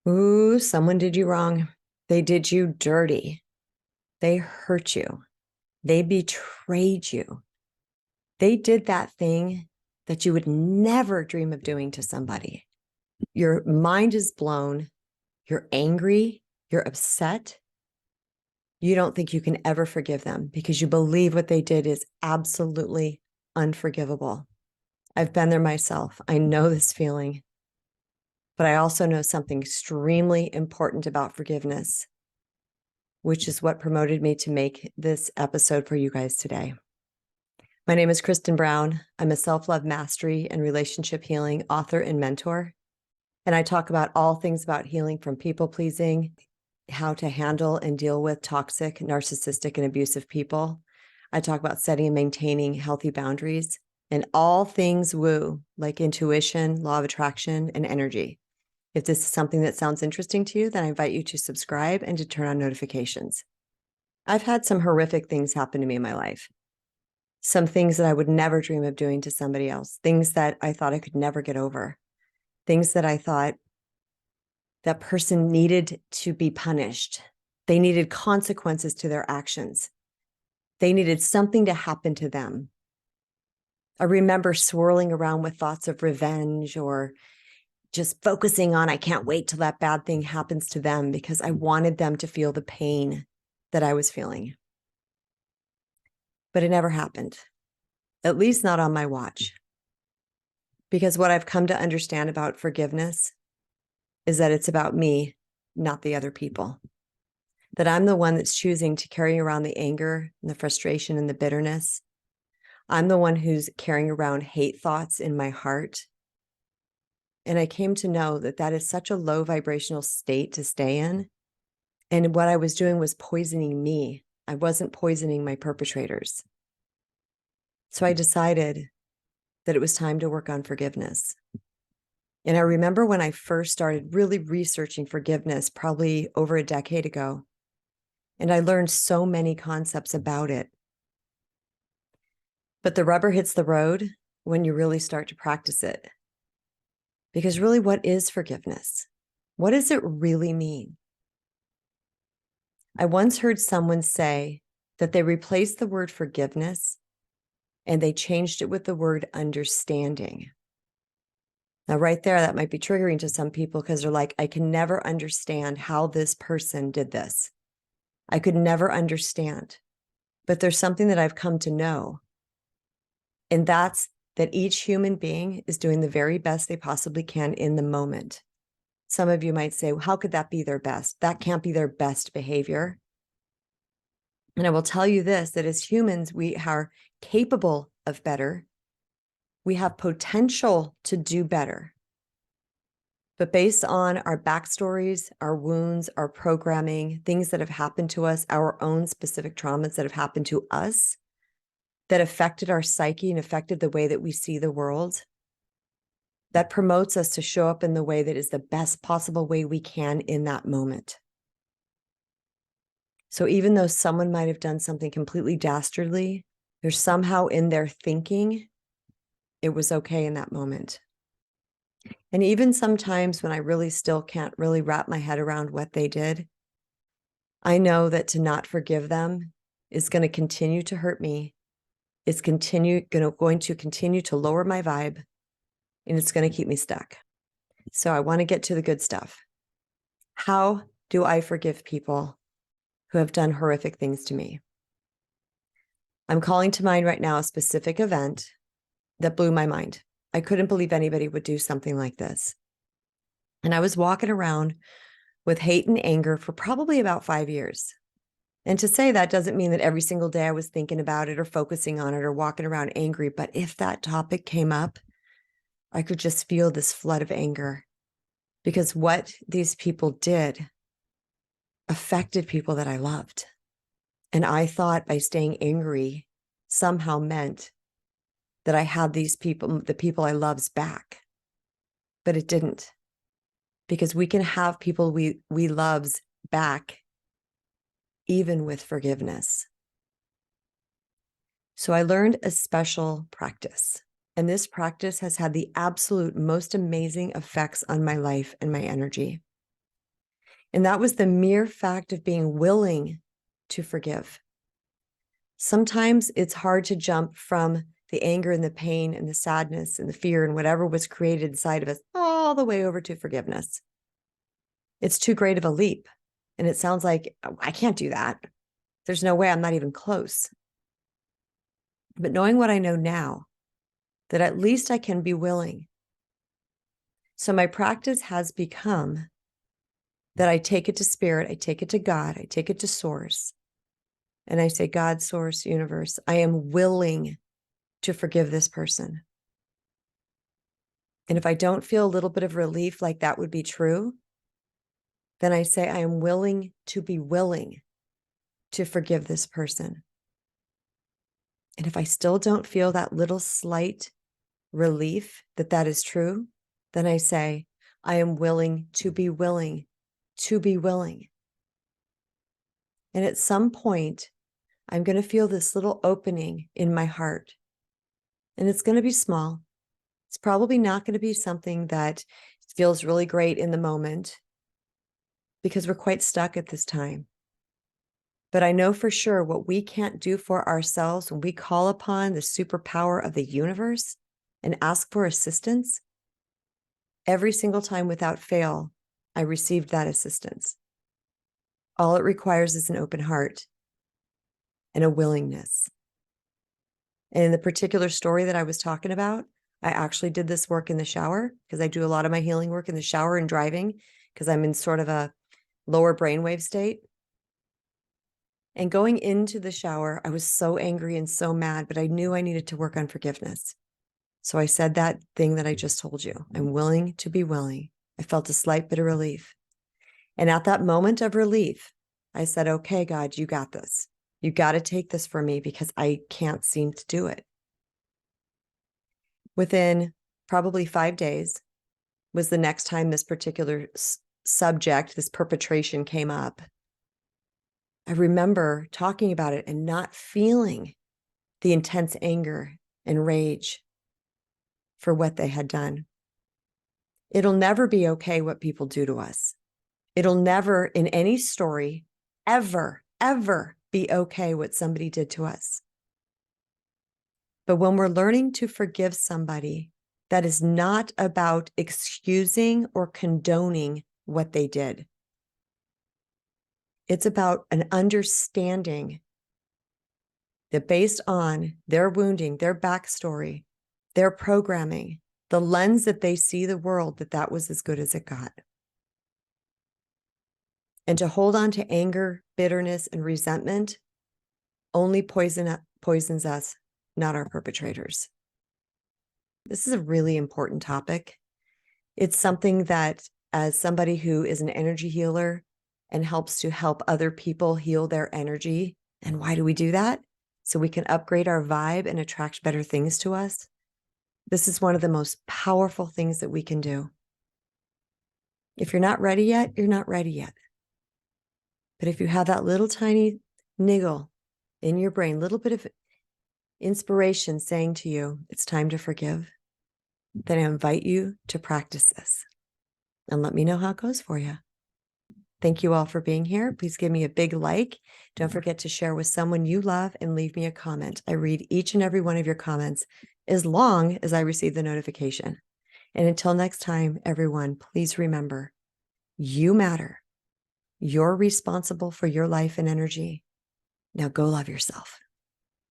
Ooh, someone did you wrong. They did you dirty. They hurt you. They betrayed you. They did that thing that you would never dream of doing to somebody. Your mind is blown. You're angry. You're upset. You don't think you can ever forgive them because you believe what they did is absolutely unforgivable. I've been there myself. I know this feeling. But I also know something extremely important about forgiveness, which is what promoted me to make this episode for you guys today. My name is Kristen Brown. I'm a self-love mastery and relationship healing author and mentor. And I talk about all things about healing from people pleasing, how to handle and deal with toxic, narcissistic, and abusive people. I talk about setting and maintaining healthy boundaries and all things woo, like intuition, law of attraction, and energy. If this is something that sounds interesting to you, then I invite you to subscribe and to turn on notifications. I've had some horrific things happen to me in my life. Some things that I would never dream of doing to somebody else, things that I thought I could never get over, things that I thought that person needed to be punished. They needed consequences to their actions. They needed something to happen to them. I remember swirling around with thoughts of revenge or just focusing on, I can't wait till that bad thing happens to them because I wanted them to feel the pain that I was feeling. But it never happened, at least not on my watch. Because what I've come to understand about forgiveness is that it's about me, not the other people. That I'm the one that's choosing to carry around the anger and the frustration and the bitterness. I'm the one who's carrying around hate thoughts in my heart. And I came to know that that is such a low vibrational state to stay in. And what I was doing was poisoning me. I wasn't poisoning my perpetrators. So I decided that it was time to work on forgiveness. And I remember when I first started really researching forgiveness, probably over a decade ago, and I learned so many concepts about it. But the rubber hits the road when you really start to practice it. Because really, what is forgiveness? What does it really mean? I once heard someone say that they replaced the word forgiveness and they changed it with the word understanding. Now, right there, that might be triggering to some people because they're like, I can never understand how this person did this. I could never understand. But there's something that I've come to know. And that's that each human being is doing the very best they possibly can in the moment. Some of you might say, well, how could that be their best? That can't be their best behavior. And I will tell you this, that as humans, we are capable of better. We have potential to do better. But based on our backstories, our wounds, our programming, things that have happened to us, our own specific traumas that have happened to us, that affected our psyche and affected the way that we see the world, that promotes us to show up in the way that is the best possible way we can in that moment. So even though someone might have done something completely dastardly, there's somehow in their thinking, it was okay in that moment. And even sometimes when I really still can't really wrap my head around what they did, I know that to not forgive them is going to continue to hurt me. It's going to continue to lower my vibe, and it's going to keep me stuck. So I want to get to the good stuff. How do I forgive people who have done horrific things to me? I'm calling to mind right now a specific event that blew my mind. I couldn't believe anybody would do something like this. And I was walking around with hate and anger for probably about 5 years. And to say that doesn't mean that every single day I was thinking about it or focusing on it or walking around angry. But if that topic came up, I could just feel this flood of anger because what these people did affected people that I loved. And I thought by staying angry somehow meant that I had these people, the people I love's back. But it didn't. Because we can have people we love's back even with forgiveness. So I learned a special practice. And this practice has had the absolute most amazing effects on my life and my energy. And that was the mere fact of being willing to forgive. Sometimes it's hard to jump from the anger and the pain and the sadness and the fear and whatever was created inside of us all the way over to forgiveness. It's too great of a leap. And it sounds like, I can't do that. There's no way, I'm not even close. But knowing what I know now, that at least I can be willing. So my practice has become that I take it to spirit, I take it to God, I take it to source. And I say, God, source, universe, I am willing to forgive this person. And if I don't feel a little bit of relief like that would be true, then I say, I am willing to be willing to forgive this person. And if I still don't feel that little slight relief that that is true, then I say, I am willing to be willing to be willing. And at some point, I'm going to feel this little opening in my heart. And it's going to be small. It's probably not going to be something that feels really great in the moment because we're quite stuck at this time. But I know for sure what we can't do for ourselves when we call upon the superpower of the universe and ask for assistance, every single time without fail, I received that assistance. All it requires is an open heart and a willingness. And in the particular story that I was talking about, I actually did this work in the shower because I do a lot of my healing work in the shower and driving because I'm in sort of a lower brainwave state. And going into the shower, I was so angry and so mad, but I knew I needed to work on forgiveness. So I said that thing that I just told you. I'm willing to be willing. I felt a slight bit of relief. And at that moment of relief, I said, okay, God, you got this. You got to take this for me because I can't seem to do it. Within probably 5 days was the next time this particular subject, this perpetration came up. I remember talking about it and not feeling the intense anger and rage for what they had done. It'll never be okay what people do to us. It'll never, in any story, ever, ever be okay what somebody did to us. But when we're learning to forgive somebody, that is not about excusing or condoning what they did. It's about an understanding that based on their wounding, their backstory, their programming, the lens that they see the world, that was as good as it got. And to hold on to anger, bitterness, and resentment only poisons us, not our perpetrators. This is a really important topic. It's something that, as somebody who is an energy healer and helps to help other people heal their energy, and why do we do that? So we can upgrade our vibe and attract better things to us. This is one of the most powerful things that we can do. If you're not ready yet, you're not ready yet. But if you have that little tiny niggle in your brain, little bit of inspiration saying to you, it's time to forgive, then I invite you to practice this and let me know how it goes for you. Thank you all for being here. Please give me a big like. Don't forget to share with someone you love and leave me a comment. I read each and every one of your comments as long as I receive the notification. And until next time, everyone, please remember, you matter. You're responsible for your life and energy. Now go love yourself.